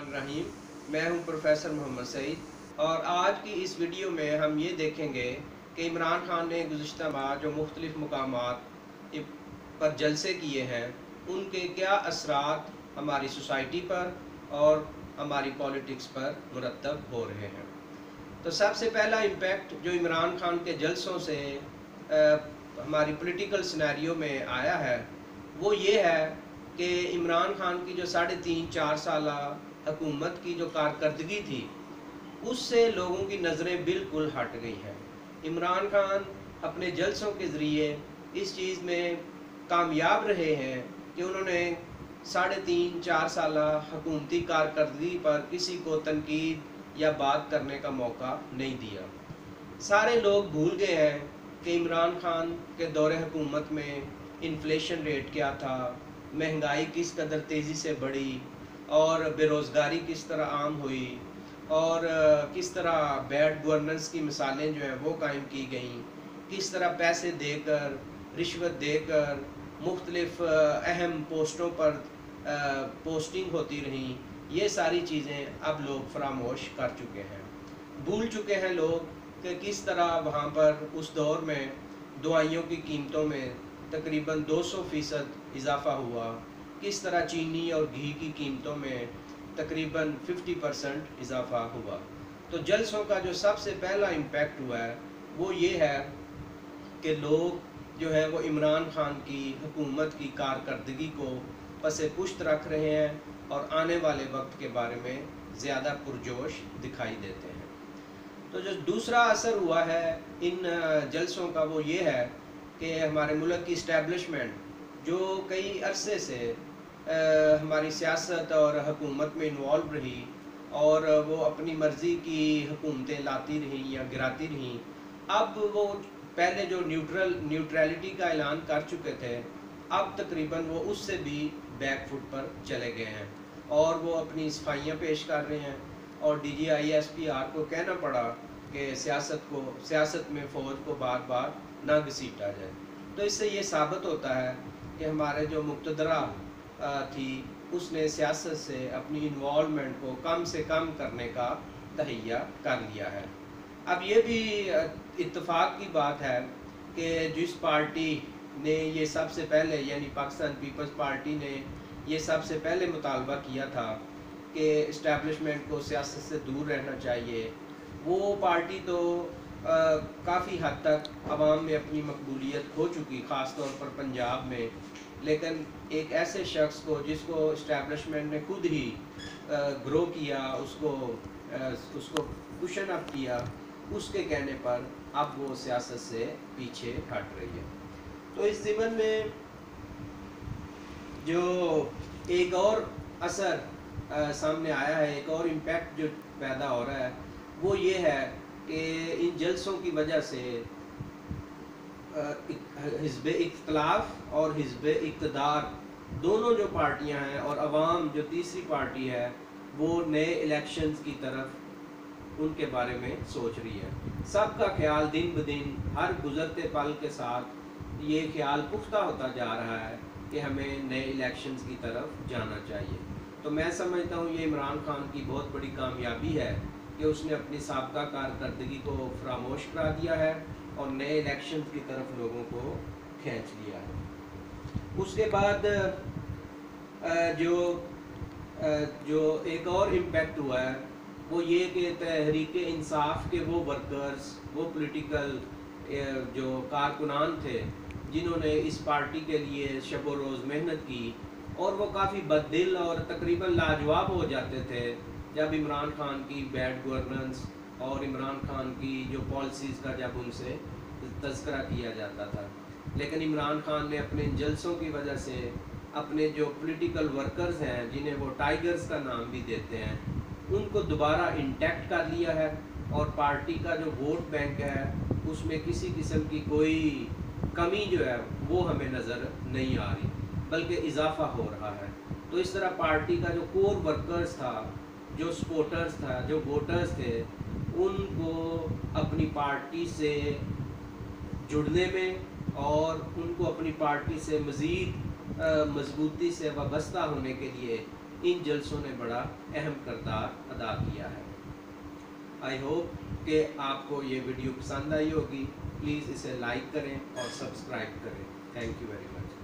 रहीम। मैं हूं प्रोफेसर मोहम्मद सईद और आज की इस वीडियो में हम ये देखेंगे कि इमरान खान ने गुज़िश्ता माह जो मुख्तलिफ़ मकामात पर जलसे किए हैं उनके क्या असरात हमारी सोसाइटी पर और हमारी पॉलिटिक्स पर मुरतब हो रहे हैं। तो सबसे पहला इम्पैक्ट जो इमरान खान के जलसों से हमारी पॉलिटिकल सिनेरियो में आया है वो ये है कि इमरान खान की जो 3.5-4 साल हुकूमत की जो कारकर्दगी थी उससे लोगों की नज़रें बिल्कुल हट गई हैं। इमरान खान अपने जलसों के ज़रिए इस चीज़ में कामयाब रहे हैं कि उन्होंने 3.5-4 साल हुकूमती कारकर्दगी पर किसी को तनकीद या बात करने का मौका नहीं दिया। सारे लोग भूल गए हैं कि इमरान खान के दौरे हुकूमत में इन्फ्लेशन रेट क्या था, महंगाई किस कदर तेज़ी से बढ़ी और बेरोज़गारी किस तरह आम हुई और किस तरह बैड गवर्नेंस की मिसालें जो हैं वो कायम की गईं, किस तरह पैसे देकर रिश्वत देकर मुख्तलिफ़ अहम पोस्टों पर पोस्टिंग होती रहीं। ये सारी चीज़ें अब लोग फरामोश कर चुके हैं। भूल चुके हैं लोग कि किस तरह वहाँ पर उस दौर में दवाइयों की कीमतों में तकरीबन 200% इजाफ़ा हुआ, किस तरह चीनी और घी की कीमतों में तकरीबन 50% इजाफ़ा हुआ। तो जलसों का जो सबसे पहला इम्पैक्ट हुआ है वो ये है कि लोग जो है वो इमरान खान की हुकूमत की कारकर्दगी को पसे पुश्त रख रहे हैं और आने वाले वक्त के बारे में ज़्यादा पुरजोश दिखाई देते हैं। तो जो दूसरा असर हुआ है इन जलसों का वो ये है कि हमारे मुल्क की इस्टेब्लिशमेंट जो कई अरसे से हमारी सियासत और हुकूमत में इन्वॉल्व रही और वो अपनी मर्ज़ी की हुकूमतें लाती रहीं या गिराती रहीं, अब वो पहले जो न्यूट्रलिटी का ऐलान कर चुके थे अब तकरीबन वो उससे भी बैक फुट पर चले गए हैं और वो अपनी सफाइयाँ पेश कर रहे हैं और DGISPR को कहना पड़ा कि सियासत में फ़ौज को बार बार ना घसीटा जाए। तो इससे ये साबित होता है कि हमारे जो मुक़तदरा थी उसने सियासत से अपनी इन्वॉल्वमेंट को कम से कम करने का तहैया कर लिया है। अब ये भी इत्तेफाक की बात है कि जिस पार्टी ने ये सबसे पहले यानी पाकिस्तान पीपल्स पार्टी ने ये सबसे पहले मुतालबा किया था कि इस्टेब्लिशमेंट को सियासत से दूर रहना चाहिए, वो पार्टी तो काफ़ी हद तक अवाम में अपनी मकबूलियत खो चुकी, ख़ास तौर पर पंजाब में। लेकिन एक ऐसे शख्स को जिसको इस्टेब्लिशमेंट ने खुद ही ग्रो किया, उसको कुशन अप किया, उसके कहने पर अब वो सियासत से पीछे हट रही है। तो इस ज़िमन में जो एक और असर सामने आया है, एक और इम्पैक्ट जो पैदा हो रहा है वो ये है कि इन जलसों की वजह से हिज़्ब इख्तिलाफ और हिज़्ब इक़्तिदार दोनों जो पार्टियां हैं और अवाम जो तीसरी पार्टी है वो नए इलेक्शंस की तरफ उनके बारे में सोच रही है। सबका ख्याल दिन ब दिन हर गुज़रते पल के साथ ये ख्याल पुख्ता होता जा रहा है कि हमें नए इलेक्शंस की तरफ जाना चाहिए। तो मैं समझता हूँ ये इमरान खान की बहुत बड़ी कामयाबी है कि उसने अपनी साबका कारकर्दगी को फरामोश करा दिया है और नए इलेक्शंस की तरफ लोगों को खींच लिया है। उसके बाद जो एक और इम्पैक्ट हुआ है वो ये कि तहरीक इंसाफ के वो वर्कर्स, वो पॉलिटिकल जो कारकुनान थे जिन्होंने इस पार्टी के लिए शब व रोज़ मेहनत की और वो काफ़ी बददिल और तकरीबन लाजवाब हो जाते थे जब इमरान खान की बैड गवर्नेंस और इमरान खान की जो पॉलिसीज़ का जब उनसे तज़किरा किया जाता था। लेकिन इमरान खान ने अपने जलसों की वजह से अपने जो पॉलिटिकल वर्कर्स हैं जिन्हें वो टाइगर्स का नाम भी देते हैं उनको दोबारा इंटैक्ट कर लिया है और पार्टी का जो वोट बैंक है उसमें किसी किस्म की कोई कमी जो है वो हमें नज़र नहीं आ रही बल्कि इजाफा हो रहा है। तो इस तरह पार्टी का जो कोर वर्कर्स था, जो सपोर्टर्स था, जो वोटर्स थे, उनको अपनी पार्टी से जुड़ने में और उनको अपनी पार्टी से मज़ीद मजबूती से वाबस्ता होने के लिए ان جلسوں نے بڑا اہم کردار ادا کیا ہے۔ آئی ہوپ کہ آپ کو یہ ویڈیو پسند آئی ہوگی۔ پلیز اسے لائک کریں اور سبسکرائب کریں۔ Thank you very much.